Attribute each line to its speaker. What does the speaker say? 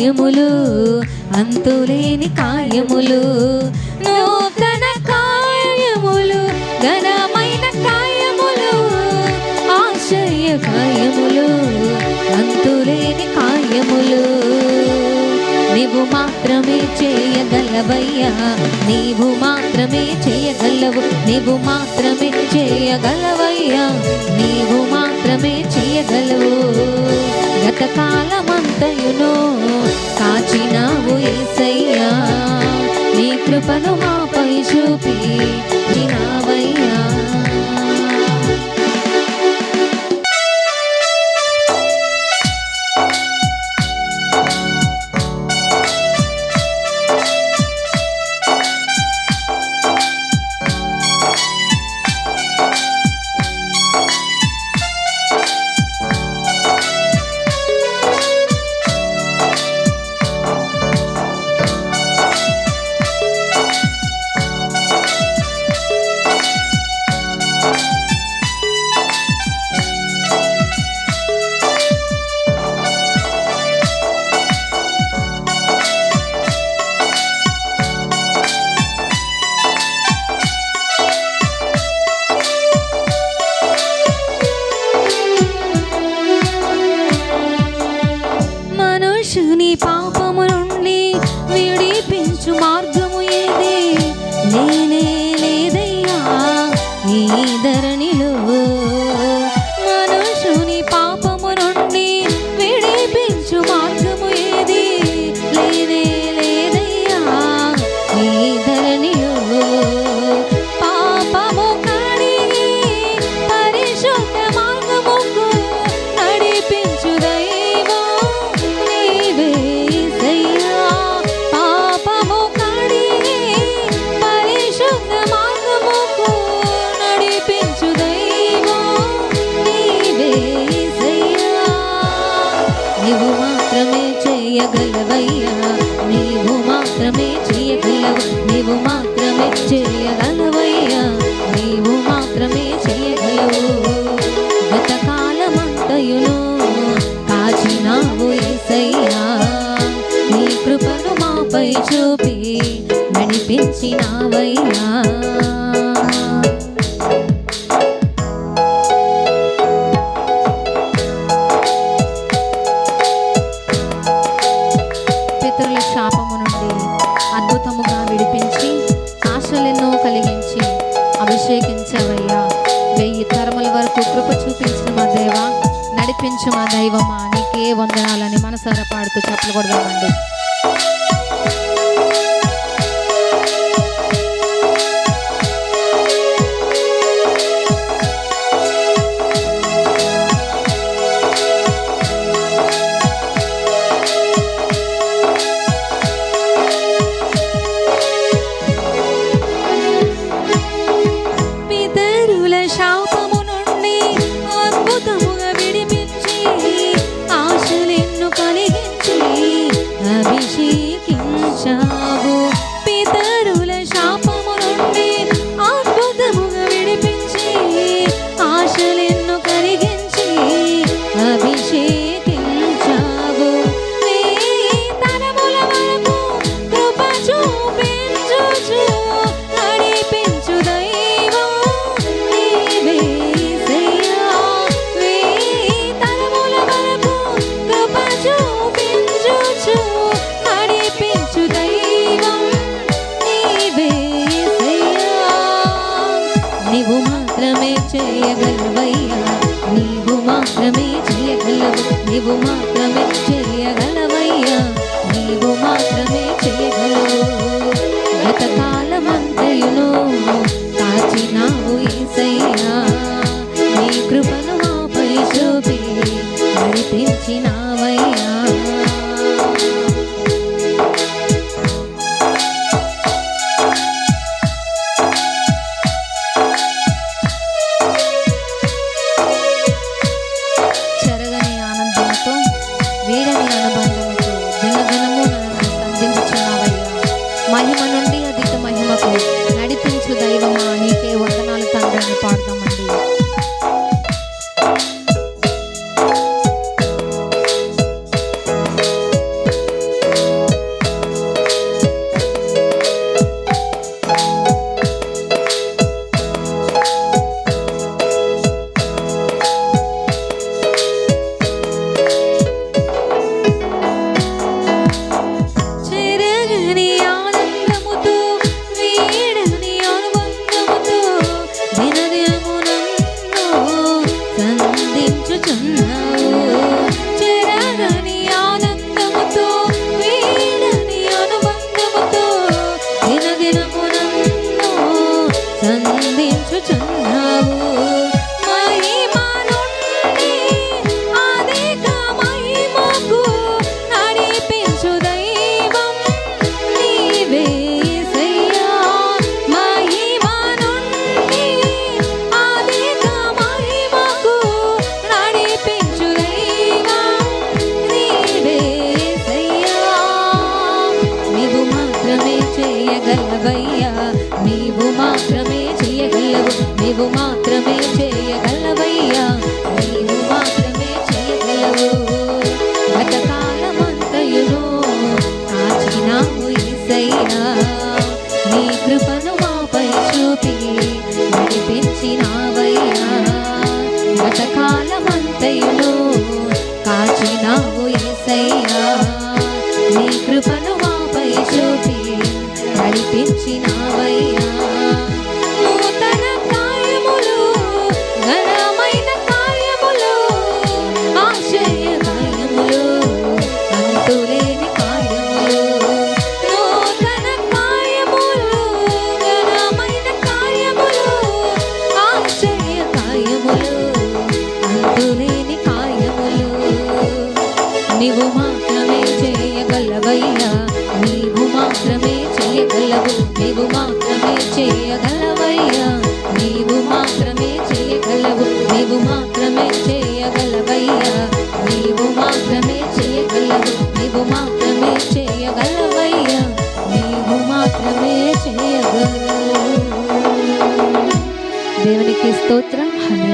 Speaker 1: కార్యములు, అంతులేని కార్యములు, నూతన కార్యములు, ఘనమైన కార్యములు, ఆశ్చర్య కార్యములు, అంతులేని కార్యములు. నీవు మాత్రమే చేయగలవయ్యా, నీవు మాత్రమే చేయగలవు, నీవు మాత్రమే చేయగలవయ్యా, నీవు మాత్రమే చేయగలవు. గతకాలమంతయును కాచినావు యేసయ్యా, నీ కృపను మాపై చూపి చినావయ్యా. మనుషుని పాపము నుండి విడిపించు మార్గము ఏది లేనే లేదయ్యా ఈ ధరణిలో. మనుషుని పాపము నుండి విడిపించు మార్గము ఏది లేనే లేదయ్యా ఈ ధరణిలో. పాపము కడిగి పరిశుద్ధ మార్గముకు నడిపించు దైవం నీవే యేసయ్యా. పాపము కడిగి పరిశుద్ధ మార్గముకు నడిపించు దైవం నీవే యేసయ్యా. నీవు మాత్రమే చేయగలవయ్యా, నీవు మాత్రమే చేయగలవు, నీవు మాత్రమే చేయగలవయ్యా, నీవు మాత్రమే చేయగలవు. గతకాలమంతయును కాచినావు యేసయ్యా, నీ కృపను మాపై చూపి నడిపించినావయ్యా. పితరుల శాపము నుండి అద్భుతముగా విడిపించి ఆశలెన్నో కలిగించి అభిషేకించవయ్యా. 1000 తరముల వరకు కృప చూపించిన మా దేవా, నడిపించు మా దైవమా, నీకే వందనాలని మనసారా పాడుతూ చప్పలు కొడదామండి. పితరుల శాపము నుండి అద్భుతముగా విడిపించి ఆశలెన్ను కలిగించి అభిషేకించావు. పితరుల శాపము నుండి అద్భుతముగా విడిపించి ఆశలెన్ను కలిగించి అభిషేకించావు. నీ తరముల వరకు కృప చూపించుచు నడిపించు దైవం నీవే యేసయ్యా. నీ తరముల వరకు కృప చూపించుచు నడిపించు దైవం నీవే యేసయ్యా. నీవు మాత్రమే చేయగలవయ్యా, నీవు మాత్రమే చేయగలవు, నీవు మాత్రమే చేయగలవయ్యా, నీవు మాత్రమే చేయగలవు. గతకాలమంతయును కాచినావు యేసయ్యా, నీ కృపను మాపై చూపి నడిపించినావయ్యా. చెరగని ఆనందంతో వీడని అనుబంధముతో దినదినము నన్ను సంధించుచున్నావయ్యా. మహిమ నుండి అధిక మహిమకు నడిపించు దైవమా, నీకే వందనాలు తండ్రి అని పాడతామండి. నీవు మాత్రమే చేయగలవయ్యా, నీవు మాత్రమే చేయగలవు. గతకాలమంతయును కాచినావు యేసయ్యా, నీ కృపను మాపై చూపి నడిపించినావయ్యా. గతకాలమంతయును కాచినావు యేసయ్యా, నీ కృపను మాపై చూపి నడిపించినావయ్యా. నూతన కార్యములు, ఘనమైన కార్యములు, ఆశ్చర్య కార్యములు, అంతులేని కార్యములు. నూతన కార్యములు, ఘనమైన కార్యములు, ఆశ్చర్య కార్యములు, అంతులేని కార్యములు. నీవు మాత్రమే చేయగలవయ్యా, నీవు మాత్రమే చేయగలవు. నీవు మాత్రమే చేయగలవయ్యా, నీవు మాత్రమే చేయగలవు. నీవు మాత్రమే చేయగలవయ్యా, నీవు మాత్రమే చేయగలవు. నీవు మాత్రమే చేయగలవయ్యా, నీవు మాత్రమే చేయగలవు. దేవునికి స్తోత్రం. హల్లెలూయా.